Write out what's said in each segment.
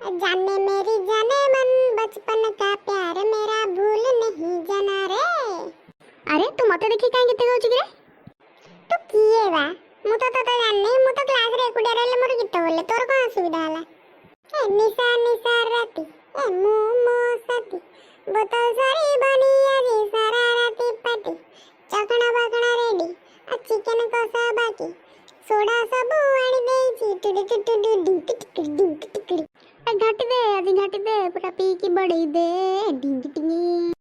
जाने मेरी जाने मन बचपन का प्यार मेरा भूल नहीं जाना रे। अरे तू मते देखि काई गीत गाउछ कि रे? तू किए बा मु तो जाननी मु तो क्लास रे एकुडिया रहले मोर गीत बोले तोर कोन असुविधा हला? ए निशा निशा राती ए मु मो साथी बोतल सारी बनी आजी सारा राती पार्टी चकना बकना रेडी आ चिकन कसा बाकी सोडा सब आनी देची टुडु टुडु डिंग टिकड़ी घाटी दे आदि घाटी दे पूरा पी की बड़ी दे डिंग टिंगी।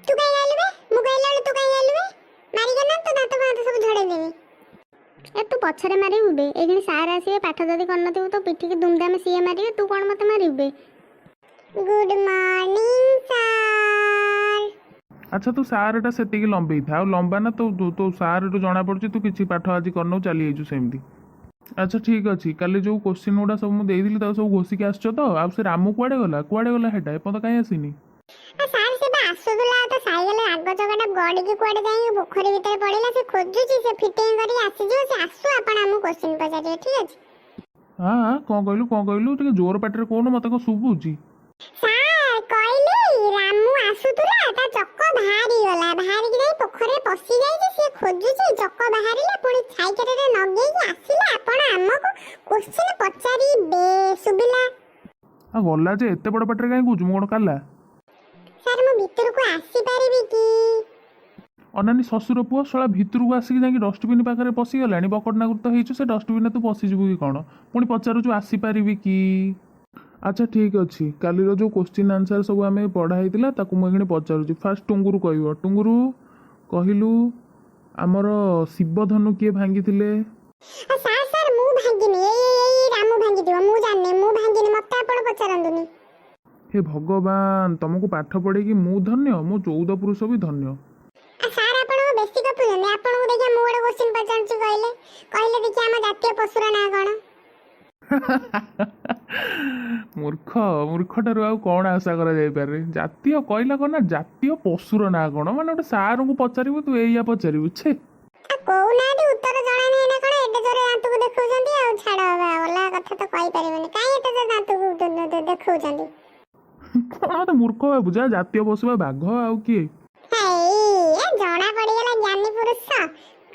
तू काई आलु बे मु कहला तू काई आलु बे मारी गना तो दांत भांत सब झड़े देबे। ए तू पछरे मारिबे बे एगणी सार आसीबे पाठ जदी करनथिबो तो पिठी के धूमधाम सीए मारिबे तू कोन मते मारिबे? Good morning sir. अच्छा तू सारटा सेतिकी लंबेई था लंबा ना तो तो सार रो जणा पड़छ तू किछि पाठ आज करनो चली आइछु सेमती। अच्छा ठीक अच्छी काली जो क्वेश्चन गुड़ा सब मुझे सब घोषिक आस तो आ से रामू कुआडे गला हेटा एपन कहीं आसीनी? सार से बा आसुदुला तो साइकेल आग जगटा गड़ी के कुआडे जाई पोखरी भीतर पड़िला से खोजुची से फिटिंग करी आसी जो से आसु आपण हमु क्वेश्चन पचारिए ठीक अछि। हां कोन कहलु टिके जोर पाटरे कोन मते को सुबुची? सार कहली रामू आसुदुला ता चक्क भारी कि नहीं पोखरे पसी जाई जे से खोजुची चक्क बाहरिला पुणी साइकेल रे नगे कि आसीला आपण हमको क्वेश्चन पचारी बे सुबिला। आ गला जे एते बड़ पाटरे काई कुछ मोड काला? सर मु भीतर को आसी पारिबी की? अनानी ससुर पुआ सळा भीतर को आसी जाई डस्टबिन पाखरे पसी गलानी बकट नागुर तो हेइछु से डस्टबिन तू पसी जबु की कोन पुणी पचारुछु आसी पारिबी की? अच्छा ठीक अच्छी काली जो क्वेश्चन आंसर सब आम पढ़ाई ताकू मुझे पचारूँ फास्ट टुंगुरु कह टुंगुरु कहलु आमर शिव धनु किए भांगी थिले? सर सर मु भांगिनी ए रामू भांगी दियो मु जानने मु भांगिनी मत आपण पचारंदुनी। हे भगवान तुमको पाठ पढ़े कि मु धन्य मु 14 पुरुष भी धन्य। सर आपण बेसी कपुजने आपण को देखिए मु गोटे क्वेश्चन पचारछु कहले कहले देखिए हम जातीय पशुर ना कोन? मूर्खटार आउ कौन आशा करा जाई पारे जातीय कहला कौन ना जातीय पशुर ना कौन माने गोटे सार को पचारू तू एया पचारू छे कोना दे उत्तर जणा नै ना कोन एडे जोरे दांत को देखौजंती आ छाड़ वाला कथा तो कहि परिबनी काई एते जो दांत को देखौजंती कोन तो मूर्ख बा बुझा जातीय पशु बाघ आउ की हे ए जणा पड़ी गेला ज्ञानी पुरुष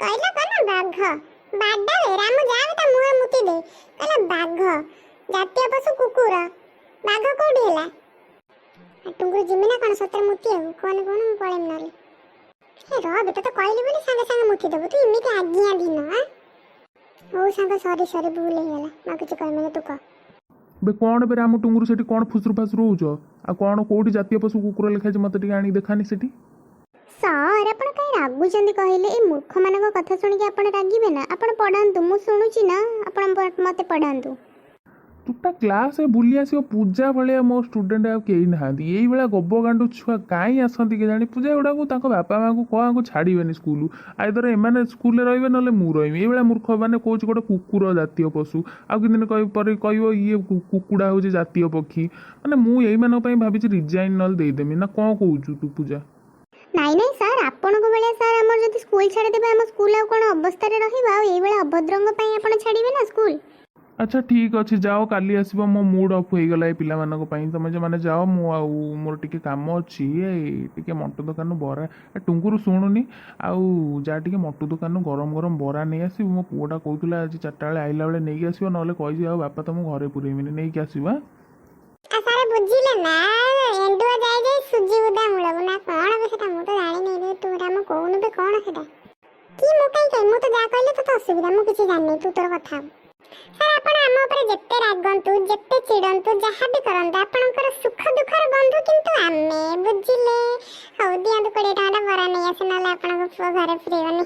कहला कोन बाघ बाडा रे रामू जावे त मुह मुती दे कहला बाघ जातीय पशु कुकुर बाघ कोडी हैला टुंगुर जिमिना कोन सतर मुती है कोन कोन पळेम नाले हे रो बेटा तो कहली बोली संगे संगे मुती देबो तू इमिति आज्ञा दिन हां ओ संगे सॉरी भूल हे गेला ना कुछ कह मैंने तू कह बे कोन बे रामू टुंगुर सेठी कोन फुसरु फासरु होजो आ कोन कोडी जातीय पशु कुकुर लिखा जे मते टिके आनी देखानी सेठी? सर आपण कहीं रागुचंदी कहले ए मूर्ख मानक कथा सुनि के आपण रागिबे ना आपण पढांतु मु सुनुची ना आपण मते पढांतु। तुटा क्लास रे बुली आसी पूजा भलिया मो स्टूडेंट आ केही नाहांती एई बेला गब्बो गांडू छुआ काई आसंती के जानी पूजा गुडा को ताको बापा मां को कोआ को छाडीबेनी स्कूल आइदर एमाने स्कूल रे रहबे नले मु रहबे एई बेला मूर्ख माने कोच गोटे कुकुर जातीय पशु आ कि दिन कहि पर कहियो ये कुकुडा हो जे जातीय पक्षी माने मु एई मानो पई भाबिची रिजाइन नल देई देमी ना कोन कहउछु तू पूजा? नहीं नहीं सर आपण को बेले सर हमर जति स्कूल छाडी देबे हम स्कूल आ कोन अवस्था रे रहिबा एई बेला अभद्रंग पई आपण छाडीबे ना स्कूल? अच्छा ठीक अच्छे जाओ काली आसबो मो मूड ऑफ हो गला ए पिला मानको पई तमे जे माने जाओ मो आ मोर टिके काम अछि ए टिके मटू दुकान बरा टुंगुरु सुनुनी आउ जा टिके मटू दुकान गरम गरम बरा नै आसी मो पुओटा कहतुला आज 4टा बेले आइला बेले नै आसीबो नले कहि जे बापा तुम घरे पुरेमिनी नै के आसीबा। आ सारे बुझिले ना एंडुआ जाय जाय सुजी उदा मुळब ना कोन बे सेटा मु तो जानि नै रे तू राम कोन बे कोन सेटा की मु काई मु तो जा कहले तो असुविधा मु किछि जानि तू तोर कथा सर आपण हम ऊपर जत्ते रागंतु जत्ते चिडंतु जहा भी करंतु आपनकर सुख दुखर बंधु किंतु आमे बुझिले हौ दिया तो 20 टाका बरा नै आसे नाले आपन को घरे फ्री बनी